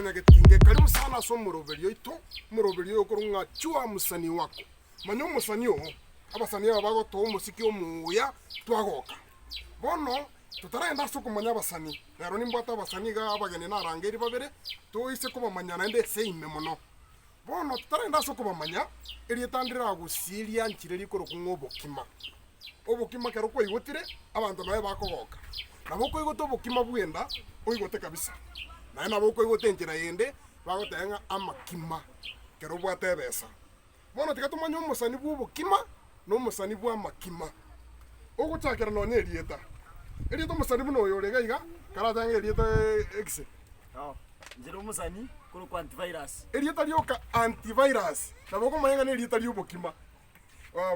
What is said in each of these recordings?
Munyagetinge karibu sana so muroberio ito muroberio kurunga chua musani wako manyo musani o abasani abago to musiki omuya twagoka bono tutarenda so kumanya basani rero nimbata abasani ga abagene narangeri babere to ise kubamanya na nde seime muno bono tutarenda so kubamanya erietandira gusiria nchireri koro kungobokima obokima kero ko igotire abantu nae bakogoka naboko igoto obokima bwenda oigote kabisa na naboko igote njira yende bagotenga amakima kero bwate besa bono tikatumanya omusani bw'obokima no musani bwa makima oguchakera no nyerieta erieta omusani buno oyorega iga karatanga erieta exe njero musani kuru kwa antivirus erieta ryoka antivirus naboko mayenga ne erieta ry'obokima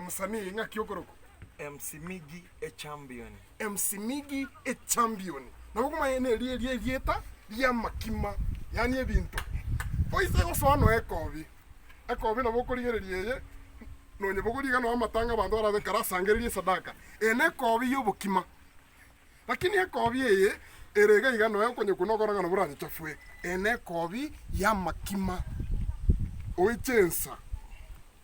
musani ngaki okoroko MC Migi a champion. MC Migi a champion. Naboko mayene erieta rya makima yani ebintu oise gosano ekobi naboko rigererie no nyeboko riga no amatanga bantu bara karasangererie sadaka ene ekobi y'obokima lakini ekobi eye erega iga no yakonye kunogoranga no buranye chafwe ene ekobi ya makima oichensa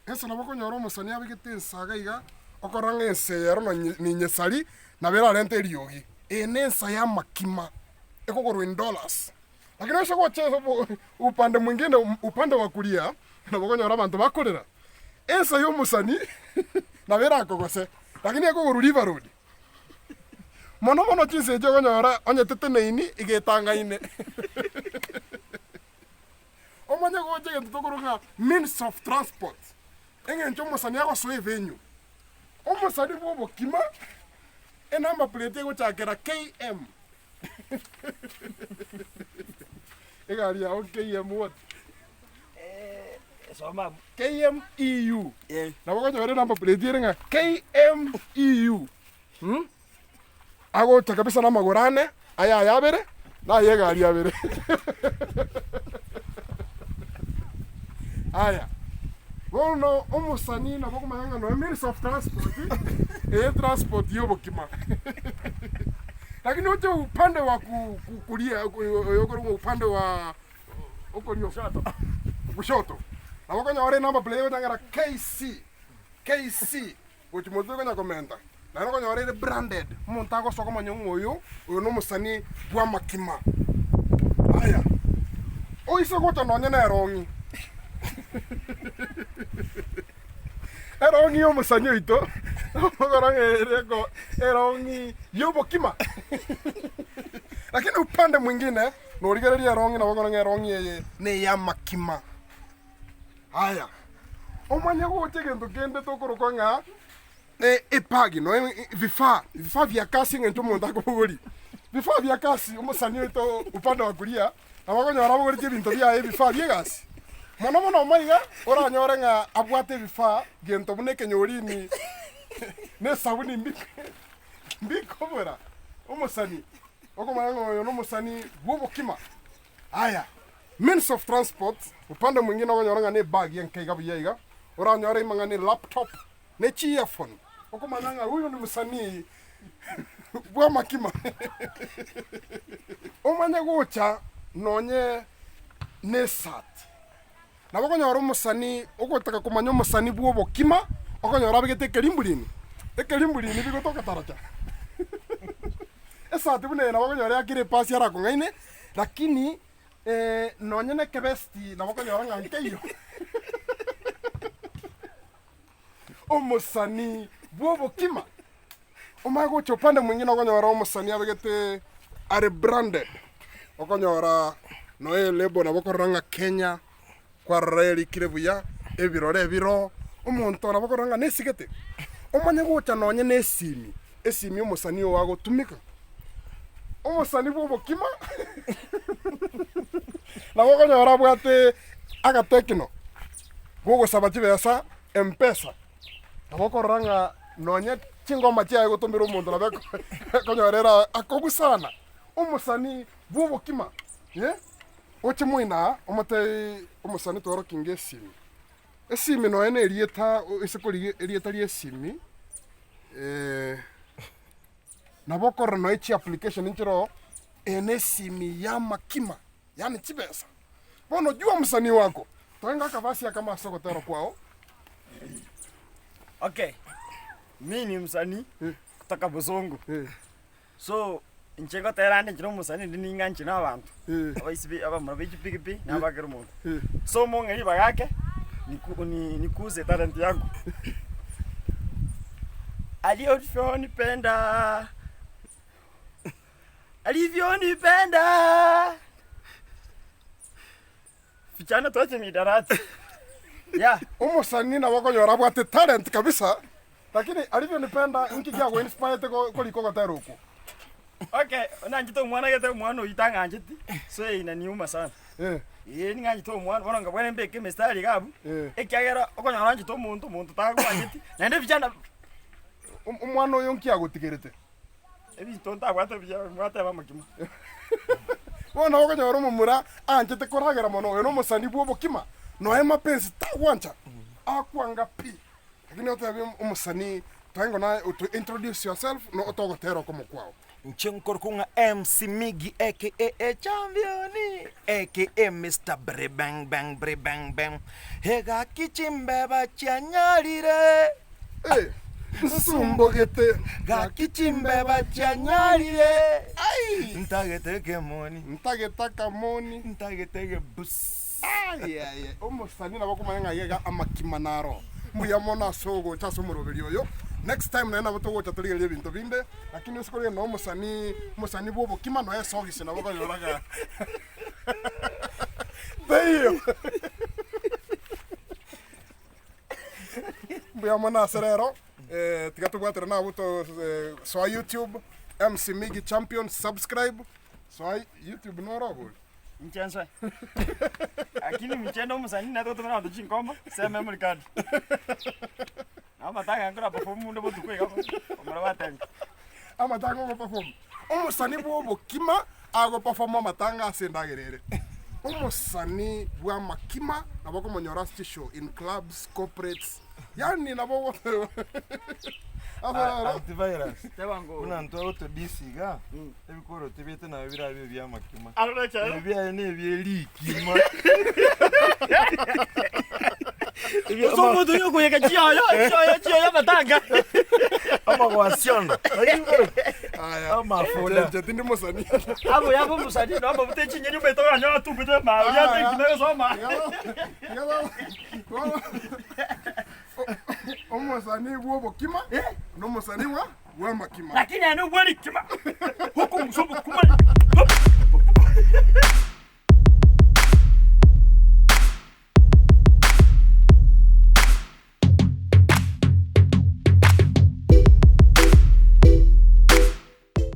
esa naboko nyoro musani abigitensa gaiga okoranga ensero na ninyesari na bera rente riogi ene ensa ya makima ekogoro in dollars lakini osho kwa chezo upande mwingine upande wa kulia naboko nyoro abantu bakorera ensa yo musani na bera akogose lakini ekogoro river road mono chinse jogo nyora onye teteneini igetangaine omanya goje gento tokorunga means of transport engencho musani yako so venue omusani bw'obokima enamba plate go chakera KM egari ya KM what soma KM EU naboko nyore namba plate irenga KM EU ago takabisa na magorane aya yabere na yegari yabere aya bono omusani naboko mayanga no means of transport transport y'obokima lakini uje upande wa kulia yokoro upande wa okorio kushoto naboko nyore namba play otangara KC uchimozo kanya komenta na nako nyore branded montago soko manyongo oyo no musani bwa makima aya oiso goto nonye na erongi erongi omusani oito ogorangereko erongi y'obokima lakini upande mwingine norigereria erongi na bogoranga erongi eye ne ya makima haya omanya goche gento kende tokoroka nga epagi no vifaa vya kasi ngento monta kogori vifaa vya kasi omusani oito upande wa kulia abagonyora bogori bintu bya vifaa bya kasi mono omaiga oranyore nga abwate vifaa gento buneke nyorini ne sabuni mbiko bora omusani okomango yo no musani bw'obokima aya means of transport upande mwingine oranyore ne bag yenkaiga buyiga oranyore imanga ne laptop ne earphone okomananga huyo ni musani bwa makima omanya gocha nonye ne sat naboko nyoro musani ogotaka kumanya musani bw'obokima okonyora bigete kerimbulini bigotoka taracha esati bune naboko nyora akire pasi ara kongaine lakini nonye ne kebesti naboko nyora ngankeyo omusani bw'obokima omago chopande mwingine okonyora omusani abigete are branded okonyora noe lebo naboko ranga Kenya kwa reri kirebuya ebiro omuntu nabakoranga nesigete omanya gocha nonye nesimi omusani wago tumika omusani bw'obokima naboko nyora bwate agatekino gogosaba chibesa mpesa naboko ranga nonye chingoma chiaye gotumira omuntu nabeko konyorera akogusana omusani bw'obokima oche mwina omate omusani toro kinge esimi no ene erieta isekori erieta rie esimi naboko no echi application nchiro ene simi ya makima yani chibesa Bono jua msanii wako. Twenga kavasi kama sokotero kwao. Okay. Mimi ni msanii kutoka Buzungu. So nchego terande njiro musani ndininga nchina abantu. Abaisibi aba murabichi pikipi na abagero muntu. So mongeri bagake nikuze talent yangu. Alivyonipenda Fichana tuache midarati. Yeah. Umusanii na wako yora bwate talent kabisa. Lakini alivyonipenda inki gyago inspire ko liko gatero uko. Okay, nanjito mwana gete mwana uitanga anjiti. So inaniuma sana. Ni ngajito mwana bona ngabwene mbeke mestari gabu. Ekyagera okonyora anjito muntu tago anjiti. Nende fichana umwana uyu nki agutigirite. Ebi tonta gwate gwate bamakima. Wona okonyora umumura anjite koragera mono uyu no musanii bwo bokima. No ema pensi tagwancha. Akwanga pi. Lakini otabe umusanii twango na to introduce yourself no otogotero como kwao. Nchengkorkunga MC Migi aka Championi aka Mr. Bre Bang Bang Bre Bang Bang Hega kichimbe bachanyarire Sumbogete ga kichimbe bachanyarire ai ntagete kemoni ntagete bus ay umusanii nabo kumanya yega amakimanaro muyamona sogo cha somuroberi oyo. Next time naenda botogocha tuligerie bintu binde lakini usikore no musanii bwo bokima no esogisi nabo bayoraga. Damn. Muyamona serero tigatugwatira na buto so YouTube MC Migi Champion subscribe so YouTube no robo Mchensa. Lakini mchendo musanii na toto na tuchinkoma sema memory card. Amatanga ngora perform ndo botu kwega. Omara batanga. Amatanga go perform. Umusanii bwo bokima ago perform amatanga asendagirire. Umusanii bwa makima nabo komonyora show in clubs, corporates. Yani nabo wote. Antivirus. Tebango. Una nto disiga. Ebikoro tibete na bira bya makima. Aracha. Bya ne byeliki ma. Uso mudu yuko yeka chiyo matanga. Ama wasiona. Aya. Ama fola. Tindi musanii. Abo yabo musanii no abo butechi nyenyu betora nyo tu bete ma. Ya te kinero soma. Umusanii bwo bokima no musanii wa makima. Lakini ano bwali kima.